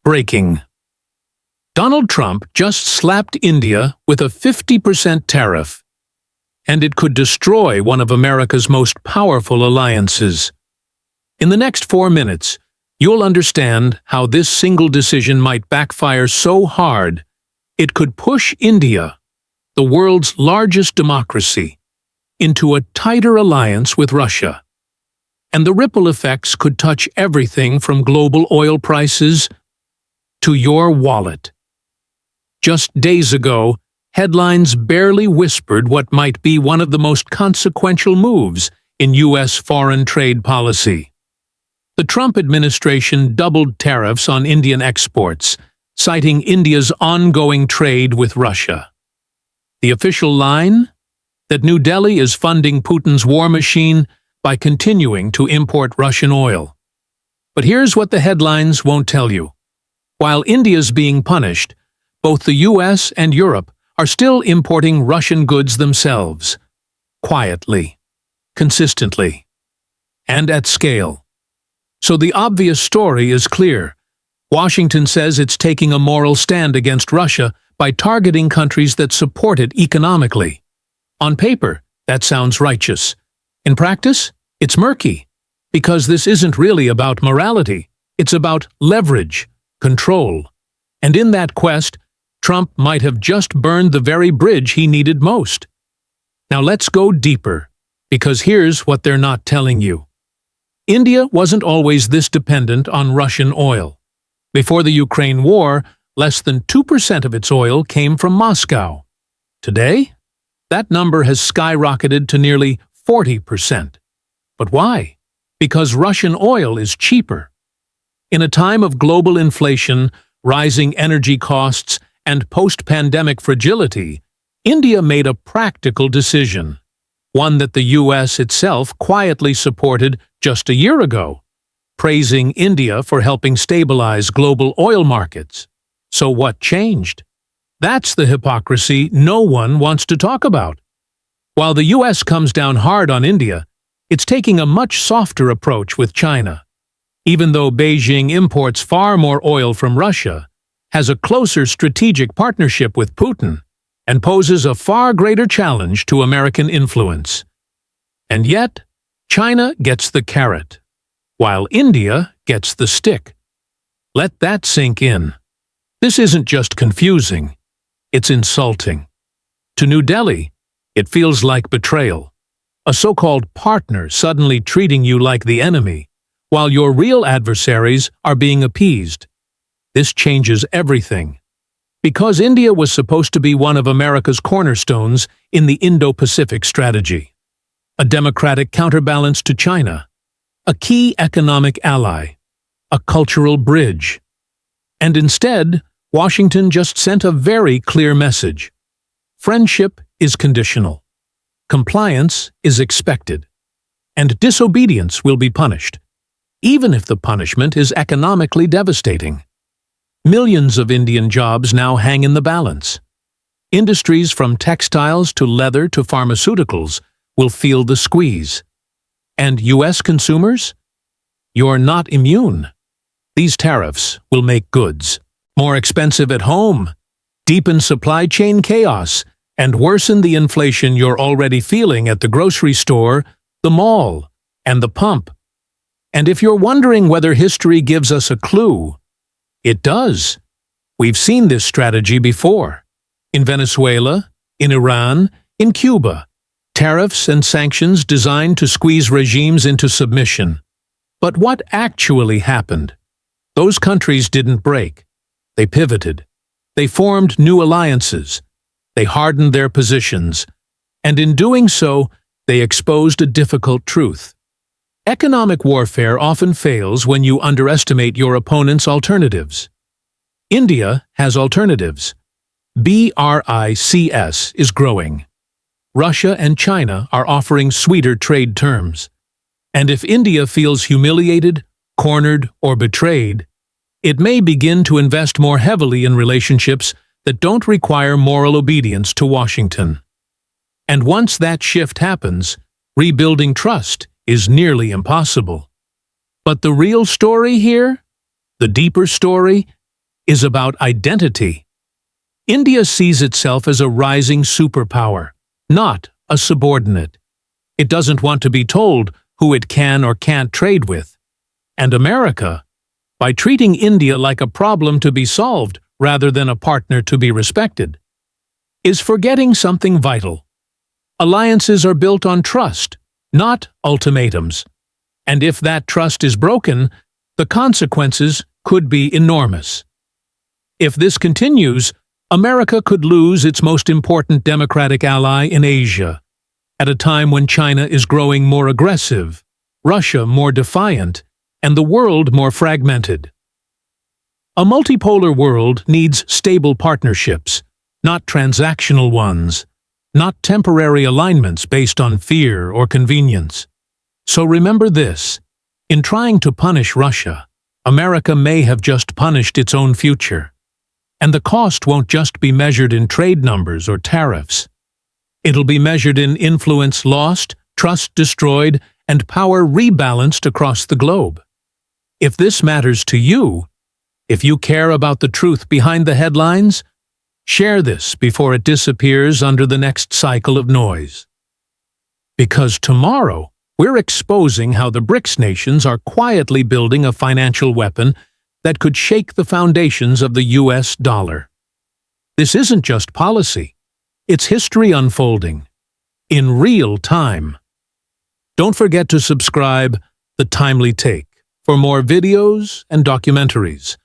Breaking. Donald Trump just slapped India with a 50% tariff, and it could destroy one of America's most powerful alliances. In the next 4 minutes, you'll understand how this single decision might backfire so hard it could push India, the world's largest democracy, into a tighter alliance with Russia. And the ripple effects could touch everything from global oil prices to your wallet. Just days ago, headlines barely whispered what might be one of the most consequential moves in U.S. foreign trade policy. The Trump administration doubled tariffs on Indian exports, citing India's ongoing trade with Russia. The official line? That New Delhi is funding Putin's war machine by continuing to import Russian oil. But here's what the headlines won't tell you. While India's being punished, both the U.S. and Europe are still importing Russian goods themselves, quietly, consistently, and at scale. So the obvious story is clear. Washington says it's taking a moral stand against Russia by targeting countries that support it economically. On paper, that sounds righteous. In practice, it's murky, because this isn't really about morality. It's about leverage, control. And in that quest, Trump might have just burned the very bridge he needed most. Now let's go deeper, because here's what they're not telling you. India wasn't always this dependent on Russian oil. Before the Ukraine war, less than 2% of its oil came from Moscow. Today, that number has skyrocketed to nearly 40%. But why? Because Russian oil is cheaper. In a time of global inflation, rising energy costs, and post-pandemic fragility, India made a practical decision, one that the U.S. itself quietly supported just a year ago, praising India for helping stabilize global oil markets. So what changed? That's the hypocrisy no one wants to talk about. While the U.S. comes down hard on India, it's taking a much softer approach with China. Even though Beijing imports far more oil from Russia, has a closer strategic partnership with Putin, and poses a far greater challenge to American influence. And yet, China gets the carrot, while India gets the stick. Let that sink in. This isn't just confusing, it's insulting. To New Delhi, it feels like betrayal, a so-called partner suddenly treating you like the enemy, while your real adversaries are being appeased. This changes everything. Because India was supposed to be one of America's cornerstones in the Indo-Pacific strategy, a democratic counterbalance to China, a key economic ally, a cultural bridge. And instead, Washington just sent a very clear message. Friendship is conditional. Compliance is expected. And disobedience will be punished, even if the punishment is economically devastating. Millions of Indian jobs now hang in the balance. Industries from textiles to leather to pharmaceuticals will feel the squeeze. And U.S. consumers? You're not immune. These tariffs will make goods more expensive at home, deepen supply chain chaos, and worsen the inflation you're already feeling at the grocery store, the mall, and the pump. And if you're wondering whether history gives us a clue, it does. We've seen this strategy before. In Venezuela, in Iran, in Cuba. Tariffs and sanctions designed to squeeze regimes into submission. But what actually happened? Those countries didn't break. They pivoted. They formed new alliances. They hardened their positions. And in doing so, they exposed a difficult truth. Economic warfare often fails when you underestimate your opponent's alternatives. India has alternatives. BRICS is growing. Russia and China are offering sweeter trade terms. And if India feels humiliated, cornered, or betrayed, it may begin to invest more heavily in relationships that don't require moral obedience to Washington. And once that shift happens, rebuilding trust is nearly impossible. But the real story here, the deeper story, is about identity. India sees itself as a rising superpower, not a subordinate. It doesn't want to be told who it can or can't trade with. And America, by treating India like a problem to be solved rather than a partner to be respected, is forgetting something vital. Alliances are built on trust, not ultimatums. And if that trust is broken, the consequences could be enormous. If this continues, America could lose its most important democratic ally in Asia, at a time when China is growing more aggressive, Russia more defiant, and the world more fragmented. A multipolar world needs stable partnerships, not transactional ones, not temporary alignments based on fear or convenience. So remember this: in trying to punish Russia, America may have just punished its own future. And the cost won't just be measured in trade numbers or tariffs. It'll be measured in influence lost, trust destroyed, and power rebalanced across the globe. If this matters to you, if you care about the truth behind the headlines, share this before it disappears under the next cycle of noise. Because tomorrow, we're exposing how the BRICS nations are quietly building a financial weapon that could shake the foundations of the US dollar. This isn't just policy. It's history unfolding, in real time. Don't forget to subscribe The Timely Take for more videos and documentaries.